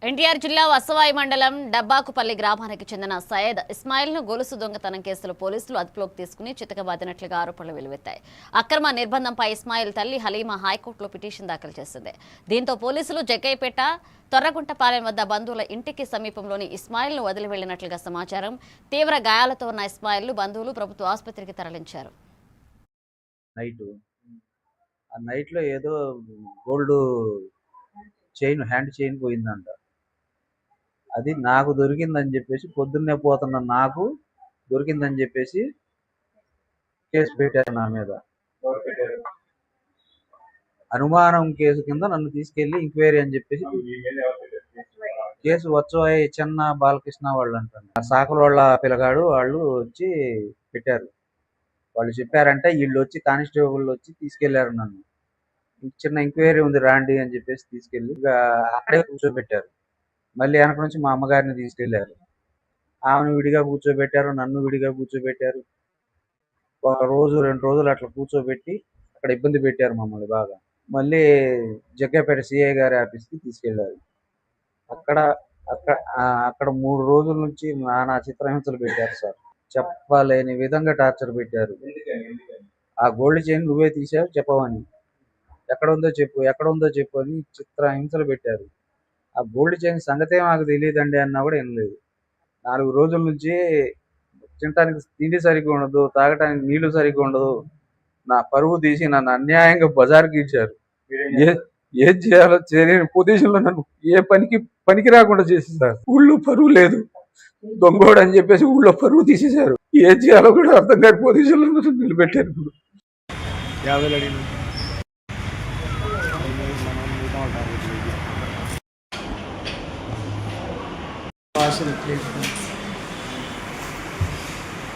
ఎన్టీఆర్ జిల్లా వసవాయి మండలం డబ్బాకుపల్లి గ్రామానికి చెందిన సయ్యద్ ఇస్మాయిల్ను గొలుసు దొంగతనం కేసులో పోలీసులు అదుపులోకి తీసుకుని చితకబాదినట్లుగా ఆరోపణలు వెలువెత్తాయి. అక్రమ నిర్బంధంపై ఇస్మాయిల్ తల్లి హలీమా హైకోర్టులో పిటిషన్ దాఖలు చేసింది. దీంతో పోలీసులు జగ్గయ్యపేట తొర్రగుంటపాలెం వద్ద బంధువుల ఇంటికి సమీపంలోని ఇస్మాయిల్ను వదిలి వెళ్లినట్లుగా సమాచారం. తీవ్ర గాయాలతో ఉన్న ఇస్మాయిల్ను బంధువులు ప్రభుత్వ ఆసుపత్రికి తరలించారు. నైట్లో ఏదో గోల్డ్ హ్యాండ్ చైన్ పోయిందంట. అది నాకు దొరికిందని చెప్పేసి పొద్దున్నే పోతున్న నాకు దొరికిందని చెప్పేసి కేసు పెట్టారు నా మీద. అనుమానం కేసు కింద నన్ను తీసుకెళ్లి ఎంక్వైరీ అని చెప్పేసి కేసు వచ్చాయి. చిన్న బాలకృష్ణ వాళ్ళు అంటారు, సాకుల వాళ్ళ పిల్లగాడు వాళ్ళు వచ్చి పెట్టారు. వాళ్ళు చెప్పారంటే వీళ్ళు వచ్చి కానిస్టేబుల్ వచ్చి తీసుకెళ్లారు. నన్ను చిన్న ఎంక్వైరీ ఉంది రాండి అని చెప్పేసి తీసుకెళ్లి అక్కడే కూర్చోబెట్టారు. మళ్ళీ వెనక నుంచి మా అమ్మగారిని తీసుకెళ్లారు. ఆమెను విడిగా కూర్చోబెట్టారు, నన్ను విడిగా కూర్చోబెట్టారు. ఒక రోజు 2 రోజులు అట్లా కూర్చోబెట్టి అక్కడ ఇబ్బంది పెట్టారు మమ్మల్ని బాగా. మళ్ళీ జగ్గయ్యపేట సిఐ గారి ఆఫీస్కి తీసుకెళ్లారు. అక్కడ అక్కడ అక్కడ 3 రోజుల నుంచి నానా చిత్రహింసలు పెట్టారు సార్. చెప్పలేని విధంగా టార్చర్ పెట్టారు. ఆ గోల్డ్ చైన్ నువ్వే తీసావు చెప్పవని, ఎక్కడ ఉందో చెప్పు అని చిత్రహింసలు పెట్టారు. ఆ గోల్డ్ చైన్ సంగతే మాకు తెలియదండి అన్నా కూడా వినలేదు. 4 రోజుల నుంచి తినటానికి తిండి సరిగ్గా ఉండదు, తాగటానికి నీళ్లు సరిగ్గా ఉండదు. నా పరువు తీసి నన్ను అన్యాయంగా బజార్కి ఇచ్చారు. ఏం చేయాలో తెలియని పొజిషన్లో నన్ను ఏ పనికి రాకుండా చేసేసారు. ఊళ్ళో పరువు లేదు, దొంగోడు అని చెప్పేసి ఊళ్ళో పరువు తీసేశారు. ఏం చేయాలో కూడా అర్థం కాని పొజిషన్లో నన్ను నిలబెట్టారు. ఇప్పుడు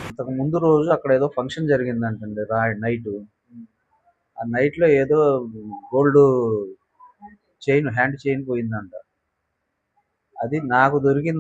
అంతకు ముందు రోజు అక్కడ ఏదో ఫంక్షన్ జరిగిందంటండి నైట్. ఆ నైట్లో ఏదో గోల్డ్ హ్యాండ్ చైన్ పోయిందంట. అది నాకు దొరికింది.